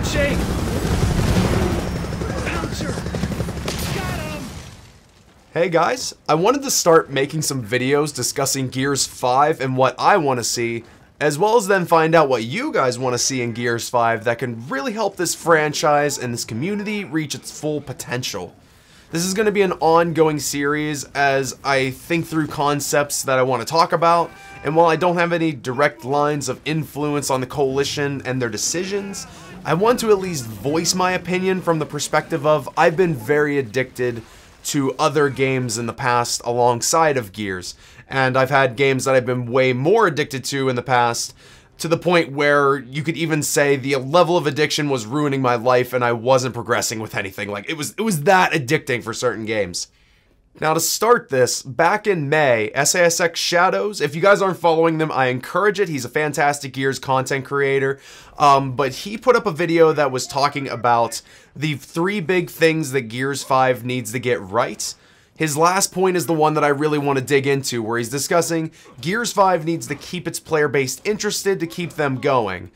shake! Pouncer! Got him! Hey guys, I wanted to start making some videos discussing Gears 5 and what I want to see, as well as then find out what you guys want to see in Gears 5 that can really help this franchise and this community reach its full potential. This is going to be an ongoing series as I think through concepts that I want to talk about, and while I don't have any direct lines of influence on the Coalition and their decisions, I want to at least voice my opinion from the perspective of I've been very addicted to other games in the past alongside of Gears, and I've had games that I've been way more addicted to in the past, to the point where you could even say the level of addiction was ruining my life and I wasn't progressing with anything. Like, it was that addicting for certain games. Now to start this, back in May, SASX Shadows, if you guys aren't following them, I encourage it. He's a fantastic Gears content creator, but he put up a video that was talking about the 3 big things that Gears 5 needs to get right. His last point is the one that I really want to dig into, where he's discussing Gears 5 needs to keep its player base interested to keep them going.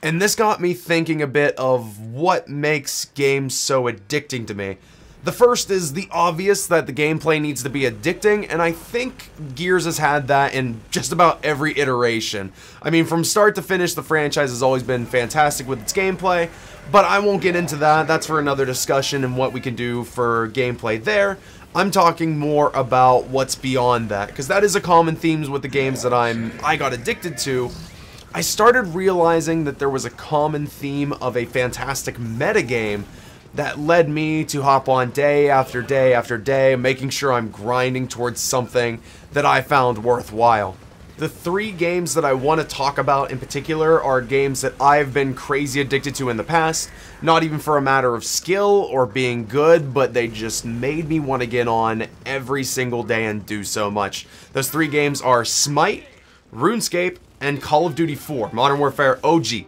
And this got me thinking a bit of what makes games so addicting to me. The first is the obvious that the gameplay needs to be addicting, and I think Gears has had that in just about every iteration. I mean, from start to finish, the franchise has always been fantastic with its gameplay, but I won't get into that. That's for another discussion and what we can do for gameplay there. I'm talking more about what's beyond that, because that is a common theme with the games that I got addicted to. I started realizing that there was a common theme of a fantastic metagame that led me to hop on day after day after day, making sure I'm grinding towards something that I found worthwhile. The 3 games that I want to talk about in particular are games that I've been crazy addicted to in the past, not even for a matter of skill or being good, but they just made me want to get on every single day and do so much. Those 3 games are Smite, Runescape, and Call of Duty 4, Modern Warfare OG.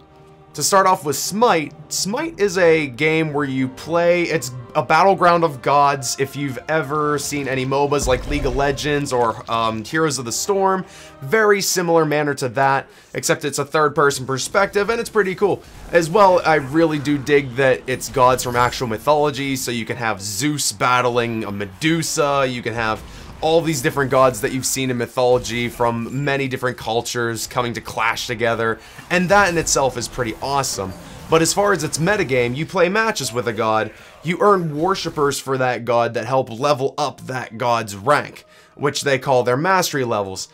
To start off with Smite, Smite is a game where you play, it's a battleground of gods. If you've ever seen any MOBAs like League of Legends or Heroes of the Storm, very similar manner to that, except it's a third-person perspective, and it's pretty cool. As well, I really do dig that it's gods from actual mythology, so you can have Zeus battling a Medusa, you can have all these different gods that you've seen in mythology from many different cultures coming to clash together, and that in itself is pretty awesome. But as far as its metagame, you play matches with a god, you earn worshippers for that god that help level up that god's rank, which they call their mastery levels.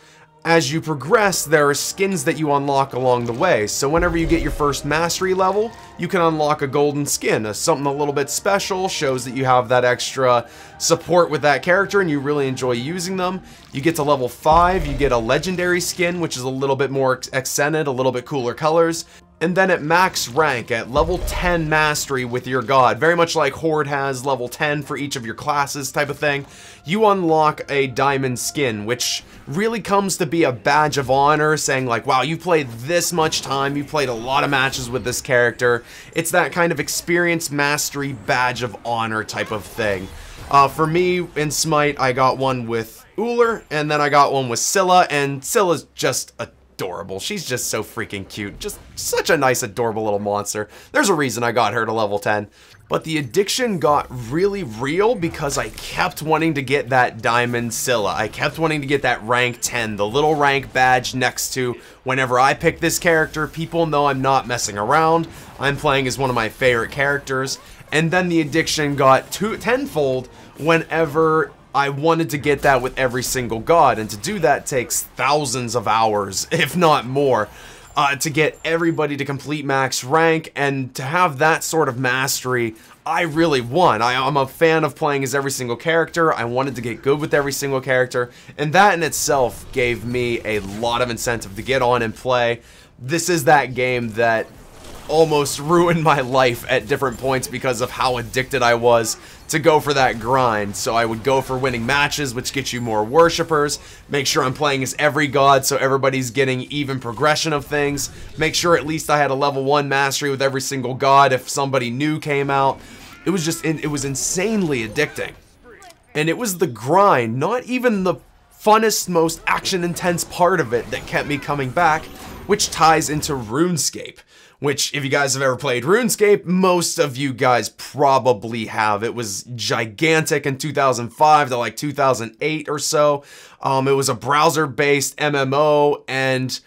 As you progress, there are skins that you unlock along the way, so whenever you get your first mastery level, you can unlock a golden skin. Something a little bit special, shows that you have that extra support with that character and you really enjoy using them. You get to level 5, you get a legendary skin, which is a little bit more accented, a little bit cooler colors. And then at max rank, at level 10 mastery with your god, very much like Horde has level 10 for each of your classes type of thing, you unlock a diamond skin, which really comes to be a badge of honor, saying like, wow, you played this much time, you played a lot of matches with this character. It's that kind of experience mastery badge of honor type of thing. For me, in Smite, I got one with Uller, and then I got one with Scylla, and Scylla's just adorable. She's just so freaking cute. Just such a nice, adorable little monster. There's a reason I got her to level 10. But the addiction got really real because I kept wanting to get that Diamond Scylla. I kept wanting to get that rank 10, the little rank badge next to whenever I pick this character, people know I'm not messing around. I'm playing as one of my favorite characters. And then the addiction got tenfold whenever I wanted to get that with every single god, and to do that takes thousands of hours, if not more, to get everybody to complete max rank, and to have that sort of mastery, I really want. I'm a fan of playing as every single character. I wanted to get good with every single character, and that in itself gave me a lot of incentive to get on and play. This is that game that almost ruined my life at different points because of how addicted I was to go for that grind. So I would go for winning matches, which gets you more worshippers, make sure I'm playing as every god so everybody's getting even progression of things, make sure at least I had a level 1 mastery with every single god if somebody new came out. It was just, it was insanely addicting. And it was the grind, not even the funnest, most action-intense part of it that kept me coming back, which ties into RuneScape. which if you guys have ever played RuneScape, most of you guys probably have. It was gigantic in 2005 to like 2008 or so. It was a browser-based MMO, and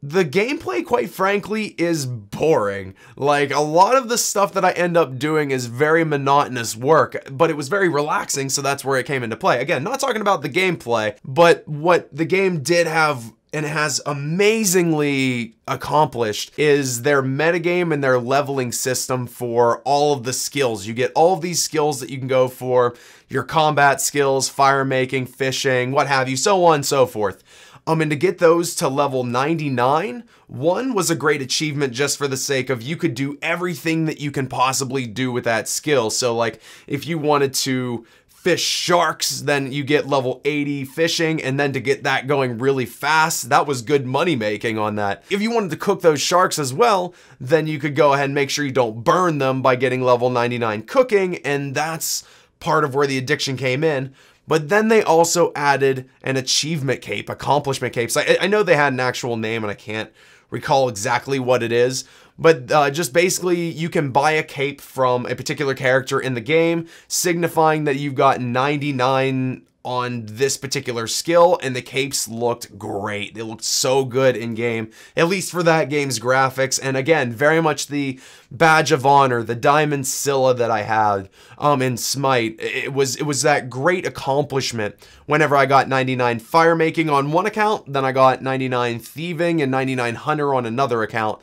the gameplay, quite frankly, is boring. Like, a lot of the stuff that I end up doing is very monotonous work, but it was very relaxing, so that's where it came into play. Again, not talking about the gameplay, but what the game did have and has amazingly accomplished is their metagame and their leveling system for all of the skills. You get all of these skills that you can go for, your combat skills, fire making, fishing, what have you, so on and so forth. And to get those to level 99, one was a great achievement just for the sake of you could do everything that you can possibly do with that skill. So like if you wanted to fish sharks, then you get level 80 fishing, and then to get that going really fast, that was good money making on that. If you wanted to cook those sharks as well, then you could go ahead and make sure you don't burn them by getting level 99 cooking, and that's part of where the addiction came in. But then they also added an achievement cape, accomplishment cape. So I know they had an actual name and I can't recall exactly what it is, but just basically you can buy a cape from a particular character in the game, signifying that you've got 99 on this particular skill, and the capes looked great. They looked so good in game, at least for that game's graphics. And again, very much the badge of honor, the diamond Scylla that I had in Smite. It was that great accomplishment whenever I got 99 fire making on one account, then I got 99 thieving and 99 hunter on another account.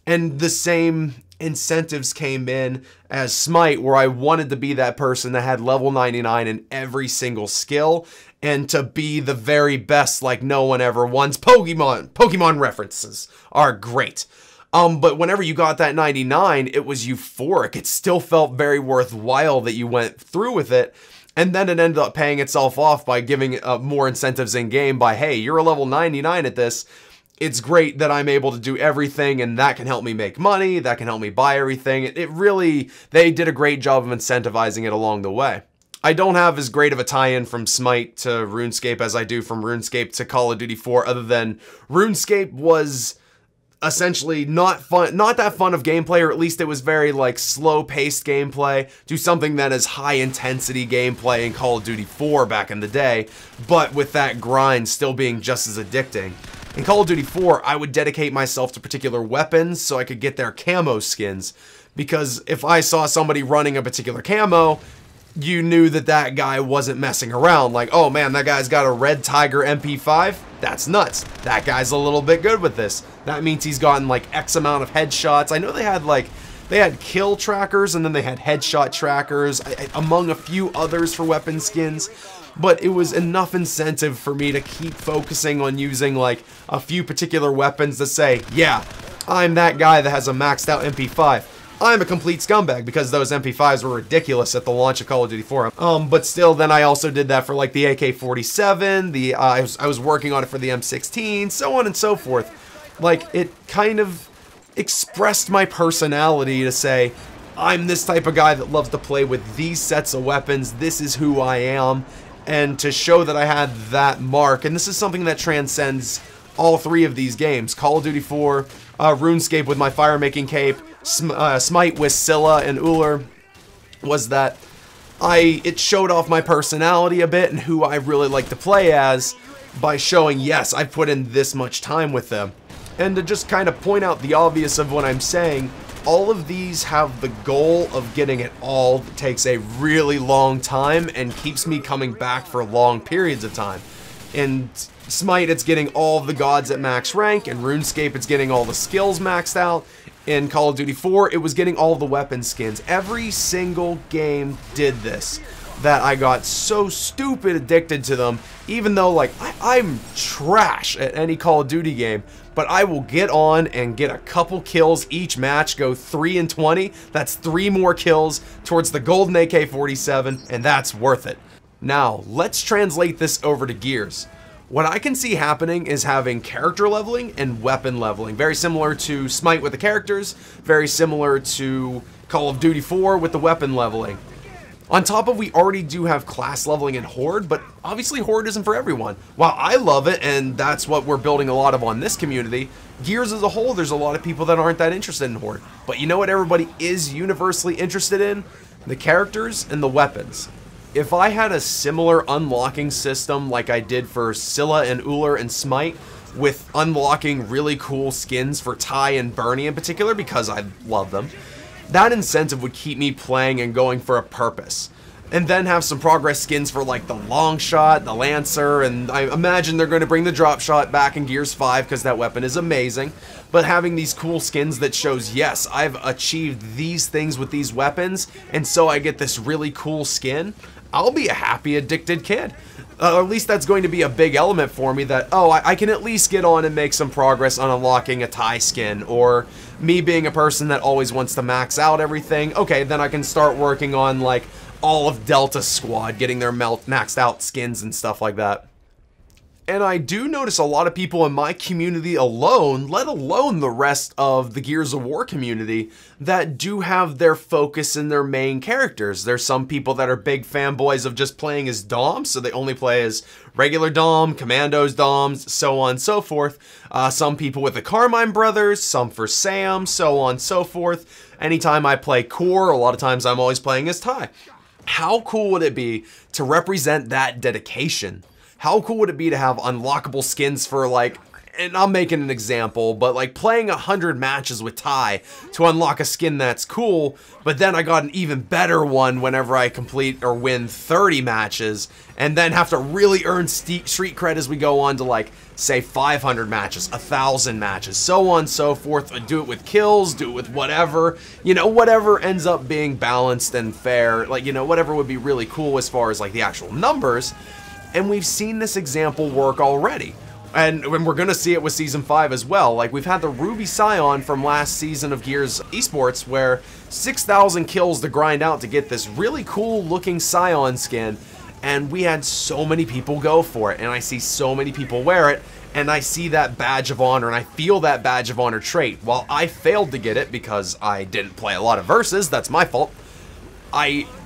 And the same incentives came in as Smite, where I wanted to be that person that had level 99 in every single skill, and to be the very best like no one ever once. Pokemon references are great. But whenever you got that 99, it was euphoric. It still felt very worthwhile that you went through with it. And then it ended up paying itself off by giving more incentives in game by, hey, you're a level 99 at this. It's great that I'm able to do everything, and that can help me make money, that can help me buy everything. It really, they did a great job of incentivizing it along the way. I don't have as great of a tie-in from Smite to RuneScape as I do from RuneScape to Call of Duty 4, other than RuneScape was essentially not that fun of gameplay, or at least it was very like slow-paced gameplay, to something that is high-intensity gameplay in Call of Duty 4 back in the day, but with that grind still being just as addicting. In Call of Duty 4, I would dedicate myself to particular weapons so I could get their camo skins, because if I saw somebody running a particular camo, you knew that that guy wasn't messing around. Like, oh man, that guy's got a red tiger MP5? That's nuts. That guy's a little bit good with this. That means he's gotten like X amount of headshots. I know they had kill trackers, and then they had headshot trackers, among a few others for weapon skins. But it was enough incentive for me to keep focusing on using like a few particular weapons to say, yeah, I'm that guy that has a maxed out MP5. I'm a complete scumbag, because those MP5s were ridiculous at the launch of Call of Duty 4. But still, then I also did that for like the AK-47, I was working on it for the M16, so on and so forth. Like, it kind of expressed my personality to say, I'm this type of guy that loves to play with these sets of weapons, this is who I am. And to show that I had that mark, and this is something that transcends all three of these games, Call of Duty 4, RuneScape with my fire making cape, Smite with Scylla and Uller, was that it showed off my personality a bit and who I really like to play as by showing, yes, I've put in this much time with them. And to just kind of point out the obvious of what I'm saying, all of these have the goal of getting it all. It takes a really long time and keeps me coming back for long periods of time. In Smite, it's getting all of the gods at max rank. In RuneScape, it's getting all the skills maxed out. In Call of Duty 4, it was getting all the weapon skins. Every single game did this, that I got so stupid addicted to them, even though like I'm trash at any Call of Duty game, but I will get on and get a couple kills each match, go 3 and 20, that's 3 more kills towards the golden AK-47, and that's worth it. Now, let's translate this over to Gears. What I can see happening is having character leveling and weapon leveling, very similar to Smite with the characters, very similar to Call of Duty 4 with the weapon leveling. On top of we already do have class leveling in Horde, but obviously Horde isn't for everyone. While I love it, and that's what we're building a lot of on this community, Gears as a whole, there's a lot of people that aren't that interested in Horde. But you know what everybody is universally interested in? The characters and the weapons. If I had a similar unlocking system like I did for Scylla and Uller and Smite, with unlocking really cool skins for Ty and Bernie in particular, because I love them, that incentive would keep me playing and going for a purpose. And then have some progress skins for like the long shot, the lancer, and I imagine they're going to bring the drop shot back in Gears 5 because that weapon is amazing. But having these cool skins that shows, yes, I've achieved these things with these weapons, and so I get this really cool skin, I'll be a happy, addicted kid. Or at least that's going to be a big element for me that, oh, I can at least get on and make some progress on unlocking a Ty skin, or me being a person that always wants to max out everything, okay, then I can start working on, like, all of Delta Squad, getting their maxed out skins and stuff like that. And I do notice a lot of people in my community alone, let alone the rest of the Gears of War community, that do have their focus in their main characters. There's some people that are big fanboys of just playing as Doms, so they only play as regular Dom, Commandos Doms, so on and so forth. Some people with the Carmine Brothers, some for Sam, so on and so forth. Anytime I play Core, a lot of times I'm always playing as Ty. How cool would it be to represent that dedication? How cool would it be to have unlockable skins for, like, and I'm making an example, but like playing 100 matches with Ty to unlock a skin that's cool, but then I got an even better one whenever I complete or win 30 matches, and then have to really earn street cred as we go on to, like, say 500 matches, 1,000 matches, so on and so forth. Do it with kills, do it with whatever, you know, whatever ends up being balanced and fair, like, you know, whatever would be really cool as far as like the actual numbers. And we've seen this example work already. And we're going to see it with Season 5 as well. Like, we've had the Ruby Scion from last season of Gears Esports, where 6,000 kills to grind out to get this really cool looking Scion skin. And we had so many people go for it. And I see so many people wear it. And I see that badge of honor, and I feel that badge of honor trait. While I failed to get it because I didn't play a lot of versus, that's my fault.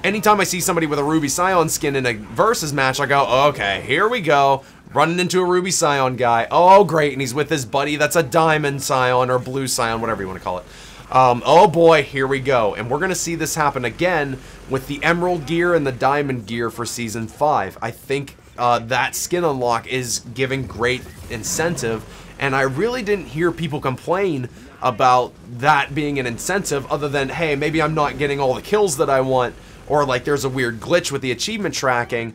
Anytime I see somebody with a Ruby Scion skin in a versus match, I go, okay, here we go. Running into a Ruby Scion guy. Oh, great, and he's with his buddy that's a Diamond Scion or Blue Scion, whatever you want to call it. Oh boy, here we go. And we're going to see this happen again with the Emerald gear and the Diamond gear for Season 5. I think that skin unlock is giving great incentive, and I really didn't hear people complain about that being an incentive other than, hey, maybe I'm not getting all the kills that I want, or like there's a weird glitch with the achievement tracking.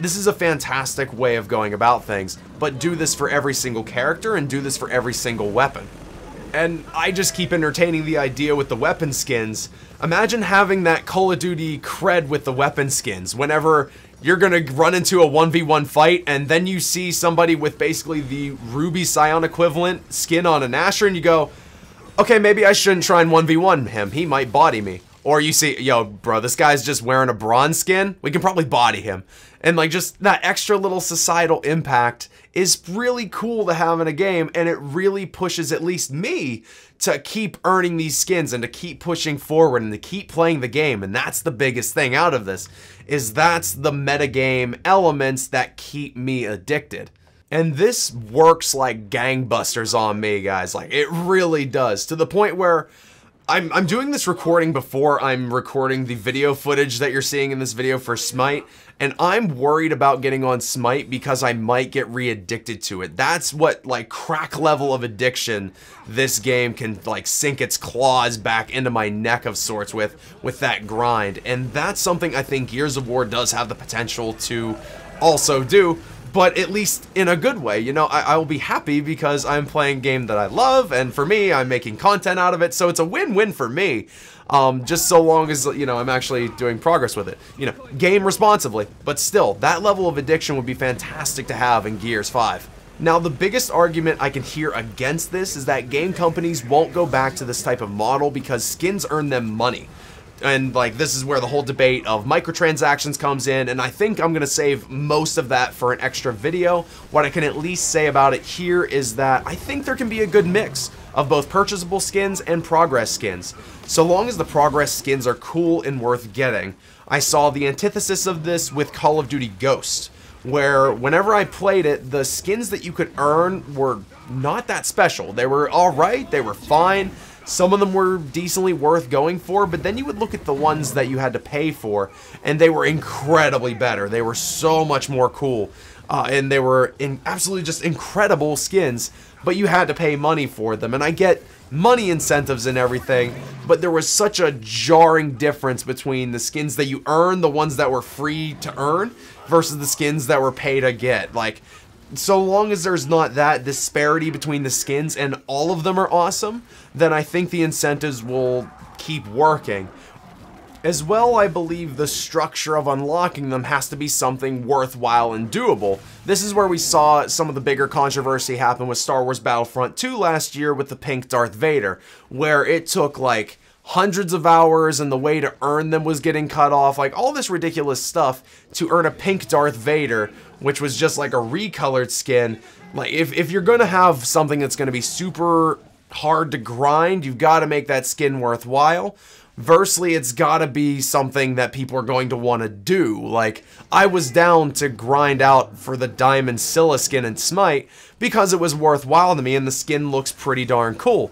This is a fantastic way of going about things, but do this for every single character and do this for every single weapon. And I just keep entertaining the idea with the weapon skins. Imagine having that Call of Duty cred with the weapon skins whenever you're gonna run into a 1v1 fight and then you see somebody with basically the Ruby Scion equivalent skin on an Asher and you go, okay, maybe I shouldn't try and 1v1 him, he might body me. Or you see, yo, bro, this guy's just wearing a bronze skin, we can probably body him. And like just that extra little societal impact is really cool to have in a game, and it really pushes at least me to keep earning these skins and to keep pushing forward and to keep playing the game. And that's the biggest thing out of this, is that's the metagame elements that keep me addicted. And this works like gangbusters on me, guys. Like, it really does. To the point where I'm doing this recording before I'm recording the video footage that you're seeing in this video for Smite, and I'm worried about getting on Smite because I might get re-addicted to it. That's what, like, crack level of addiction this game can, like, sink its claws back into my neck of sorts with that grind. And that's something I think Gears of War does have the potential to also do, but at least in a good way. You know, I will be happy because I'm playing a game that I love, and for me, I'm making content out of it, so it's a win-win for me. Just so long as, you know, I'm actually doing progress with it. You know, game responsibly, but still, that level of addiction would be fantastic to have in Gears 5. Now, the biggest argument I can hear against this is that game companies won't go back to this type of model because skins earn them money. And, like, this is where the whole debate of microtransactions comes in, and I think I'm going to save most of that for an extra video. What I can at least say about it here is that I think there can be a good mix of both purchasable skins and progress skins. So long as the progress skins are cool and worth getting. I saw the antithesis of this with Call of Duty Ghost, where whenever I played it, the skins that you could earn were not that special. They were alright, they were fine, some of them were decently worth going for, but then you would look at the ones that you had to pay for, and they were incredibly better. They were so much more cool, and they were absolutely just incredible skins, but you had to pay money for them. And I get money incentives and everything, but there was such a jarring difference between the skins that you earn, the ones that were free to earn, versus the skins that were pay to get. Like, so long as there's not that disparity between the skins and all of them are awesome, then I think the incentives will keep working. As well, I believe the structure of unlocking them has to be something worthwhile and doable. This is where we saw some of the bigger controversy happen with Star Wars Battlefront 2 last year with the pink Darth Vader, where it took like hundreds of hours and the way to earn them was getting cut off, like all this ridiculous stuff to earn a pink Darth Vader, which was just like a recolored skin. Like, if you're gonna have something that's gonna be super hard to grind, you've got to make that skin worthwhile. Versely, it's gotta be something that people are going to want to do. Like, I was down to grind out for the Diamond Scylla skin in Smite because it was worthwhile to me and the skin looks pretty darn cool.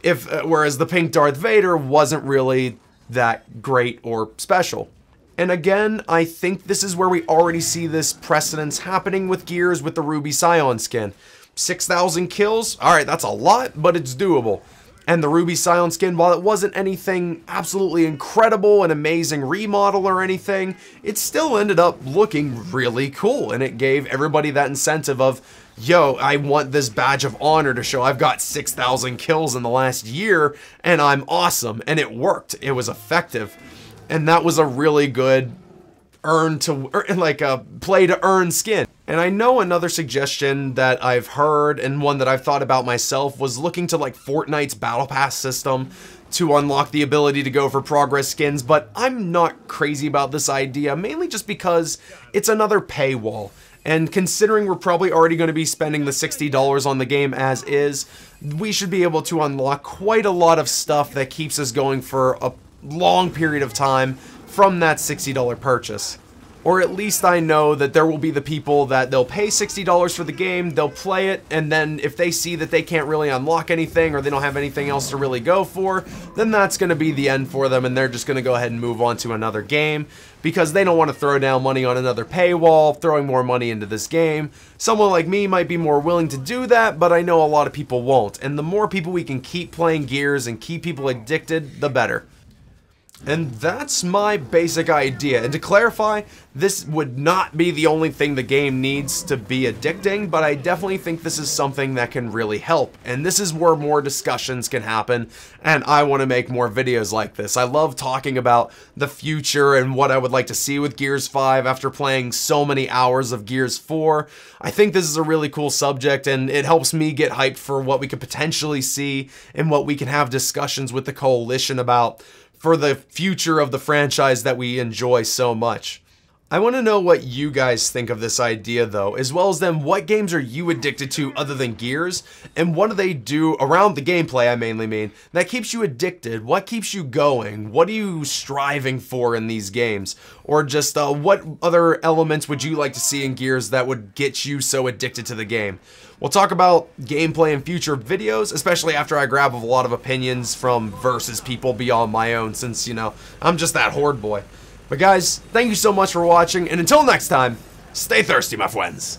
Whereas the pink Darth Vader wasn't really that great or special. And again, I think this is where we already see this precedence happening with Gears with the Ruby Scion skin. 6,000 kills? Alright, that's a lot, but it's doable. And the Ruby Scion skin, while it wasn't anything absolutely incredible, an amazing remodel or anything, it still ended up looking really cool, and it gave everybody that incentive of, yo, I want this badge of honor to show I've got 6,000 kills in the last year, and I'm awesome, and it worked. It was effective, and that was a really good play to earn skin. And I know another suggestion that I've heard and one that I've thought about myself was looking to like Fortnite's Battle Pass system to unlock the ability to go for progress skins, but I'm not crazy about this idea, mainly just because it's another paywall. And considering we're probably already going to be spending the $60 on the game as is, we should be able to unlock quite a lot of stuff that keeps us going for a long period of time from that $60 purchase. Or at least I know that there will be the people that they'll pay $60 for the game, they'll play it, and then if they see that they can't really unlock anything or they don't have anything else to really go for, then that's going to be the end for them and they're just going to go ahead and move on to another game because they don't want to throw down money on another paywall, throwing more money into this game. Someone like me might be more willing to do that, but I know a lot of people won't. And the more people we can keep playing Gears and keep people addicted, the better. And that's my basic idea. And to clarify, this would not be the only thing the game needs to be addicting, but I definitely think this is something that can really help. And this is where more discussions can happen, and I want to make more videos like this. I love talking about the future and what I would like to see with Gears 5 after playing so many hours of Gears 4. I think this is a really cool subject, and it helps me get hyped for what we could potentially see and what we can have discussions with the coalition about for the future of the franchise that we enjoy so much. I want to know what you guys think of this idea though, as well as then what games are you addicted to other than Gears, and what do they do around the gameplay, I mainly mean, that keeps you addicted? What keeps you going? What are you striving for in these games? Or just what other elements would you like to see in Gears that would get you so addicted to the game? We'll talk about gameplay in future videos, especially after I grab a lot of opinions from versus people beyond my own, since, you know, I'm just that horde boy. But guys, thank you so much for watching, and until next time, stay thirsty, my friends.